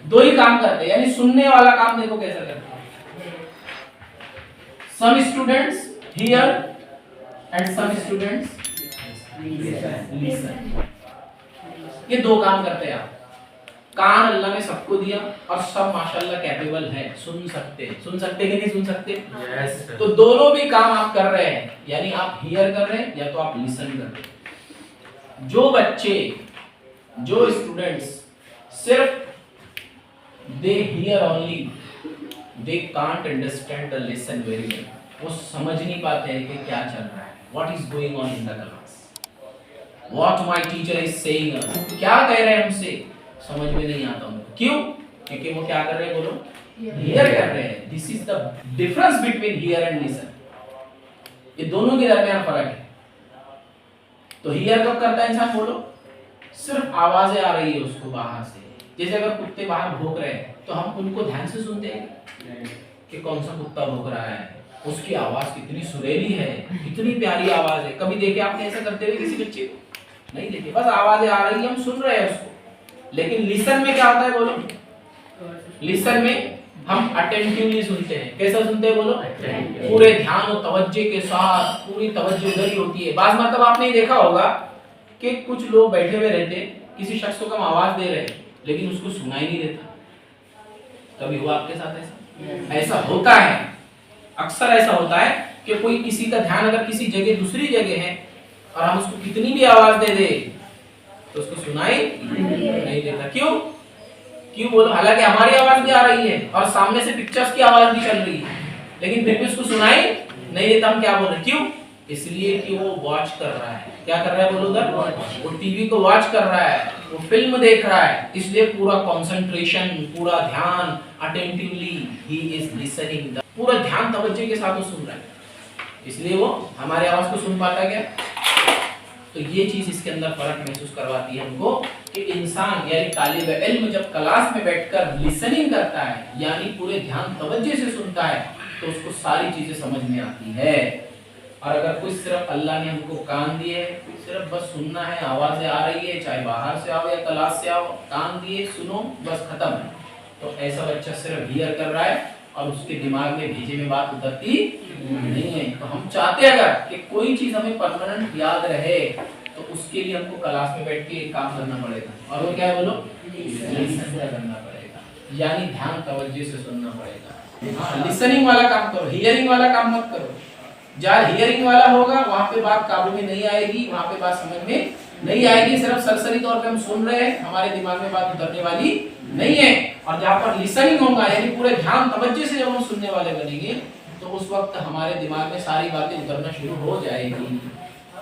दो ही काम करते हैं, यानी सुनने वाला काम देखो कैसा करते हैं। Some students here and some students listen. ये दो काम करते हैं आप। कान अल्लाह ने सबको दिया और सब माशाल्लाह कैपेबल है, सुन सकते कि नहीं सुन सकते? yes, तो दोनों भी काम आप कर रहे हैं, यानी आप हियर कर रहे हैं या तो आप लिसन कर रहे हैं। जो बच्चे, जो स्टूडेंट्स सिर्फ they hear only, they can't understand the lesson very well, वो समझ नहीं पाते हैं कि क्या चल रहा है, what is going on in the class, what my teacher is saying, क्या कह रहे हैं हमसे, समझ में नहीं आता उनको। क्यों? क्योंकि वो क्या कर रहे हैं, बोलो, हियर कर रहे हैं। This is the difference between here and listen. ये दोनों के दरमियान फर्क है। तो हियर कब करता है इंसान, बोलो, सिर्फ आवाजें आ रही है उसको बाहर से। जैसे अगर कुत्ते बाहर भौंक रहे हैं तो हम उनको ध्यान से सुनते हैं कि कौन सा कुत्ता भौंक रहा है, उसकी आवाज कितनी सुरीली है, कितनी प्यारी आवाज है। कभी देखे आपने ऐसा करते हुए किसी बच्चे को? नहीं देखे, बस आवाजें आ रही है, हम सुन रहे हैं उसको। लेकिन लिसन में क्या होता है, बोलो, लिसन में हम अटेंटिवली सुनते हैं। कैसा सुनते हैं, बोलो, पूरे ध्यान और तवज्जो के साथ, पूरी तवज्जो उधर ही होती है। बात मतलब आपने देखा होगा कि कुछ लोग बैठे हुए रहते, किसी शख्स को हम आवाज दे रहे हैं लेकिन उसको सुनाई नहीं देता। कभी हुआ आपके साथ ऐसा? ऐसा होता है, अक्सर ऐसा होता है कि कोई किसी का ध्यान अगर किसी जगह दूसरी जगह है और हम उसको कितनी भी आवाज दे दे तो उसको सुनाई नहीं देता। क्यों? क्यों बोलो? हालांकि हमारी आवाज भी आ रही है और सामने से पिक्चर्स की आवाज भी चल रही है, लेकिन फिर भी उसको सुनाई नहीं देता। हम क्या बोल रहे हैं? क्यों? इसलिए कि वो वॉच कर रहा है। क्या कर रहा है, बोलो उधर? वो टीवी को वॉच कर रहा है, वो फिल्म देख रहा है, इसलिए पूरा कंसंट्रेशन, पूरा ध्यान, अटेंटिवली ही इज लिसनिंग, पूरा ध्यान तवज्जो के साथ वो सुन रहा है, इसलिए वो हमारी आवाज को सुन पाता है। क्या? तो ये चीज इसके अंदर फर्क महसूस करवाती है हमको कि इंसान यानी तालिब इल्म जब क्लास में बैठकर लिसनिंग करता है, यानी पूरे ध्यान तवज्जो से सुनता है, तो उसको सारी चीजें समझ में आती है। और अगर कोई सिर्फ अल्लाह ने हमको कान दिए, सिर्फ बस सुनना है, आवाजें आ रही है, चाहे बाहर से आओ या क्लास से आओ, कान दिए सुनो, बस खत्म, तो ऐसा बच्चा सिर्फ हियर कर रहा है और उसके दिमाग में भेजे में बात उतरती नहीं है। तो हम चाहते हैं अगर कि कोई चीज हमें परमानेंट याद रहे तो उसके लिए हमको क्लास में बैठ के एक काम करना पड़ेगा, और वो क्या है, बोलो, लिसन करना पड़ेगा, यानी ध्यान तवज्जो से सुनना पड़ेगा। हाँ, लिसनिंग वाला काम करो, हियरिंग वाला काम मत करो। जहाँ हियरिंग वाला होगा वहाँ पे बात काबू में नहीं आएगी, वहाँ पे बात समझ में नहीं आएगी, सिर्फ सरसरी तौर पे हम सुन रहे हैं, हमारे दिमाग में बात उतरने वाली नहीं है। और जहाँ पर लिसनिंग होगा यानी पूरे ध्यान तवज्जो से जब हम सुनने वाले बनेंगे तो उस वक्त हमारे दिमाग में सारी बातें उतरना शुरू हो जाएगी।